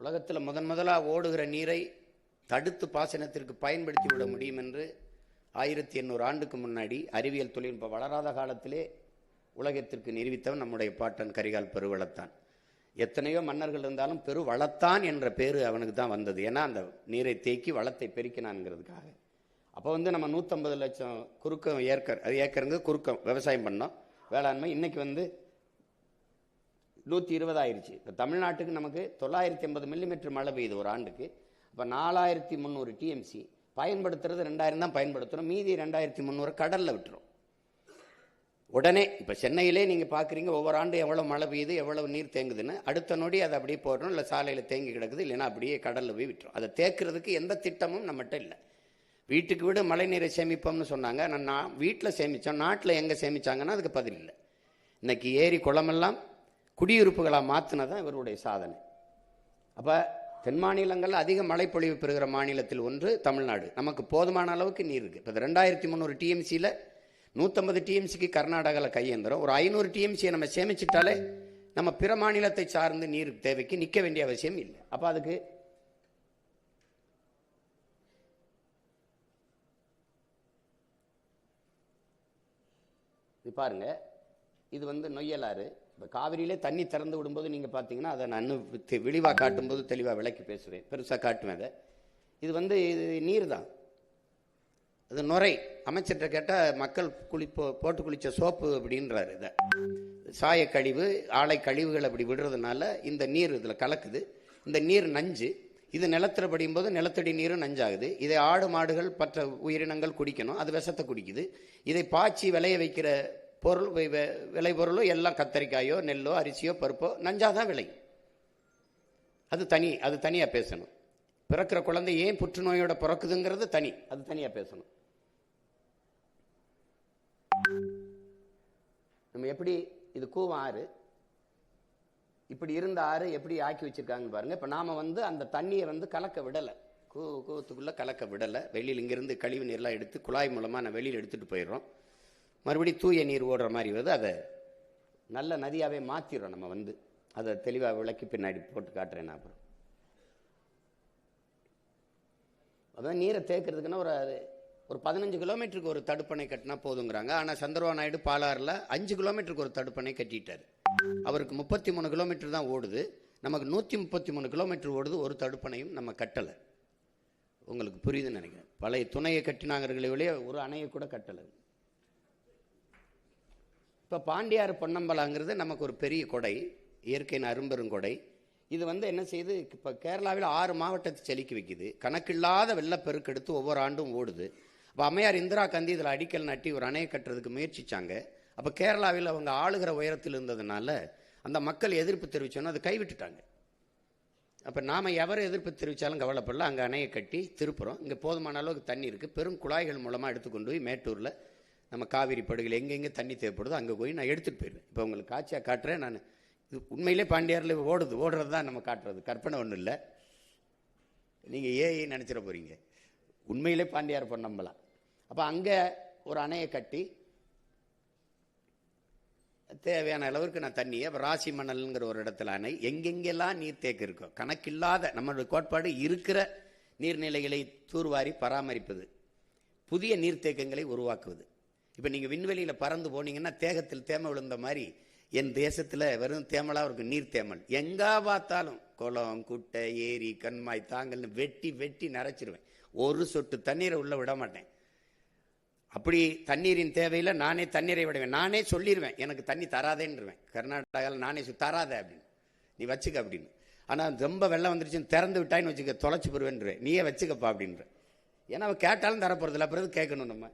உலகத்தில் முதலாக ஓடுகிற நீரை தடுத்து பாசனத்திற்கு பயன்படுத்தி விட முடியும் என்று 1800 ஆண்டுக்கு முன்னாடி அறிவியல் தொழில்நுட்பம் வளராத காலத்திலே உலகத்திற்கு நிரூபித்தவன் நம்முடைய பாட்டன் கரிகால் பெருவளத்தான். எத்தனையோ மன்னர்கள் இருந்தாலும் பெருவளத்தான் என்ற பேரு அவனுக்கு தான் வந்தது. ஏன்னா அந்த நீரை தேக்கி வளத்தை பெருக்கினான்ங்கிறதுக்காக. அப்போ நம்ம 150 லட்சம் குறுக்கம் ஏக்கருங்க குறுக்கம் விவசாயம் பண்ணோம், வேளாண்மை. இன்னைக்கு 120 ஆயிடுச்சு. இப்போ தமிழ்நாட்டுக்கு நமக்கு 980 மில்லிமீட்டர் மழை பெய்யுது ஒரு ஆண்டுக்கு. இப்போ 4300 டிஎம்சி பயன்படுத்துறது 2000 தான் பயன்படுத்துகிறோம். மீதி 2300 கடலில் விட்டுரும் உடனே. இப்போ சென்னையிலே நீங்கள் பார்க்குறீங்க ஒவ்வொரு ஆண்டு எவ்வளோ மழை பெய்யுது, எவ்வளோ நீர் தேங்குதுன்னு. அடுத்த நொடி அதை அப்படியே போடுறோம், இல்லை சாலையில் தேங்கி கிடக்குது, இல்லைன்னா அப்படியே கடலில் போய் விட்டுரும். அதை தேக்கிறதுக்கு எந்த திட்டமும் நம்மகிட்ட இல்லை. வீட்டுக்கு வீடு மழை நீரை சேமிப்போம்னு சொன்னாங்க. நான் வீட்டில் சேமித்தோம், நாட்டில் எங்கே சேமித்தாங்கன்னா அதுக்கு பதில் இல்லை. இன்னைக்கு ஏரி குளமெல்லாம் குடியிருப்புகளாக மாற்றினதான் இவருடைய சாதனை. அப்போ தென் மாநிலங்களில் அதிக மழைப்பொழிவு பெறுகிற மாநிலத்தில் ஒன்று தமிழ்நாடு. நமக்கு போதுமான அளவுக்கு நீர் இருக்குது. இப்போ 2300 டிஎம்சியில் 150 டிஎம்சிக்கு கர்நாடகாவில் கையேந்திரம். ஒரு 500 டிஎம்சியை நம்ம சேமிச்சிட்டாலே நம்ம பிற மாநிலத்தை சார்ந்து நீர் தேவைக்கு நிற்க வேண்டிய அவசியம் இல்லை. அப்போ அதுக்கு பாருங்க, இது நொய்யலாறு. இப்போ காவிரியிலே தண்ணி திறந்து விடும்போது நீங்கள் பார்த்தீங்கன்னா அதை நான் விழிவாக காட்டும்போது தெளிவாக விளக்கி பேசுவேன், பெருசாக காட்டுவேன். அதை இது நீர் தான், அது நுரை. அமைச்சர்கிட்ட கேட்டால் மக்கள் போட்டு குளித்த சோப்பு அப்படின்றாரு. இதை சாயக்கழிவு ஆலை கழிவுகள் அப்படி விடுறதுனால இந்த நீர் இதில் கலக்குது. இந்த நீர் நஞ்சு. இது நிலத்தில் படியும் போது நிலத்தடி நீரும் நஞ்சாகுது. இதை ஆடு மாடுகள் மற்ற உயிரினங்கள் குடிக்கணும், அது விஷத்தை குடிக்குது. இதை பாய்ச்சி விளைய வைக்கிற பொருள் விளை பொருளோ எல்லாம் கத்தரிக்காயோ நெல்லோ அரிசியோ பருப்போ நஞ்சாதான் விளையும். அது தனியாக பேசணும். பிறக்கிற குழந்தை ஏன் புற்றுநோயோட பிறக்குதுங்கிறது தனி, அது தனியாக பேசணும். நம்ம எப்படி இது கூவம் ஆறு, இப்படி இருந்த ஆறு எப்படி ஆக்கி வச்சிருக்காங்கன்னு பாருங்க. இப்போ நாம அந்த தண்ணியை கலக்க விடலை, கூவத்துக்குள்ள கலக்க விடலை. வெளியில் இங்கிருந்து கழிவு நீர்லாம் எடுத்து குழாய் மூலமாக நான் வெளியில் எடுத்துகிட்டு போயிடுறோம். மறுபடியும் தூய நீர் ஓடுற மாதிரி வருது. அதை நல்ல நதியாகவே மாற்றிடுறோம். நம்ம அதை தெளிவாக விளக்கி பின்னாடி போட்டு காட்டுறேன். நான் அப்புறம் அதான் நீரை தேக்கிறதுக்குன்னா ஒரு 15 கிலோமீட்டருக்கு ஒரு தடுப்பணை கட்டினா போதுங்கிறாங்க. ஆனால் சந்திரபாபு நாயுடு பாலாறில் 5 கிலோமீட்டருக்கு ஒரு தடுப்பணை கட்டிட்டார். அவருக்கு 33 கிலோமீட்டர் தான் ஓடுது, நமக்கு 133 கிலோமீட்டர் ஓடுது. ஒரு தடுப்பணையும் நம்ம கட்டலை. உங்களுக்கு புரியுதுன்னு நினைக்கிறேன். பழைய துணையை கட்டினாங்கிறங்களே வெளியே ஒரு அணையை கூட கட்டலை. இப்போ பாண்டியாறு பொன்னம்பலாங்கிறது நமக்கு ஒரு பெரிய கொடை, இயற்கையின் அரும்பெருங்கொடை. இது என்ன செய்யுது, இப்போ கேரளாவில் 6 மாவட்டத்தை செலுக்கி வைக்குது. கணக்கில்லாத வெள்ளப்பெருக்கெடுத்து ஒவ்வொரு ஆண்டும் ஓடுது. அப்போ அம்மையார் இந்திரா காந்தி இதில் அடிக்கல் நட்டி ஒரு அணையை கட்டுறதுக்கு முயற்சிச்சாங்க. அப்போ கேரளாவில் அவங்க ஆளுகிற உயரத்தில் இருந்ததுனால அந்த மக்கள் எதிர்ப்பு தெரிவிச்சோன்னா அதை கைவிட்டுட்டாங்க. அப்போ நாம் எவரை எதிர்ப்பு தெரிவித்தாலும் கவலைப்படல, அங்கே அணையை கட்டி திருப்புறோம். இங்கே போதுமான அளவுக்கு தண்ணி இருக்குது. பெரும் குழாய்கள் மூலமாக எடுத்துக்கொண்டு போய் மேட்டூரில் நம்ம காவிரி படுகையில் எங்கெங்கே தண்ணி தேவைப்படுதோ அங்கே போய் நான் எடுத்துகிட்டு போயிடுவேன். இப்போ உங்களுக்கு காட்சியாக காட்டுறேன். நான் இது உண்மையிலே பாண்டியாரில் ஓடுறது தான் நம்ம காட்டுறது, கற்பனை ஒன்றும் இல்லை. நீங்கள் ஏஐ நினச்சிட போகிறீங்க. உண்மையிலே பாண்டியார் பொன்னம்பலம். அப்போ அங்கே ஒரு அணையை கட்டி தேவையான அளவுக்கு நான் தண்ணியை, ராசி மணல்ங்கிற ஒரு இடத்துல அணை, எங்கெங்கெல்லாம் நீர் தேக்க இருக்கோ கணக்கில்லாத நம்மளுடைய கோட்பாடு இருக்கிற நீர்நிலைகளை தூர்வாரி பராமரிப்பது, புதிய நீர்த்தேக்கங்களை உருவாக்குவது. இப்போ நீங்கள் விண்வெளியில் பறந்து போனீங்கன்னா தேகத்தில் தேமை விழுந்த மாதிரி என் தேசத்தில் வெறும் தேமலாக இருக்கும், நீர் தேமல். எங்கே பார்த்தாலும் குளம் குட்டை ஏரி கண்மாய் தாங்கல்னு வெட்டி வெட்டி நிறைச்சிருவேன். ஒரு சொட்டு தண்ணீரை உள்ள விட மாட்டேன். அப்படி தண்ணீரின் தேவையில் நானே தண்ணீரை விடுவேன். நானே சொல்லிடுவேன் எனக்கு தண்ணி தராதேன்னுருவேன். கர்நாடகாவில் நானே தராத அப்படின்னு, நீ வச்சுக்க அப்படின்னு. ஆனால் ரொம்ப வெள்ளம் வந்துருச்சுன்னு திறந்து விட்டாயின்னு வச்சுக்க, தொலைச்சி போடுவேன்ருவேன். நீயே வச்சுக்கப்பா அப்படின்ற. ஏன்னா அவன் கேட்டாலும் தரப்போறதில்ல, அப்புறம் கேட்கணும் நம்ம.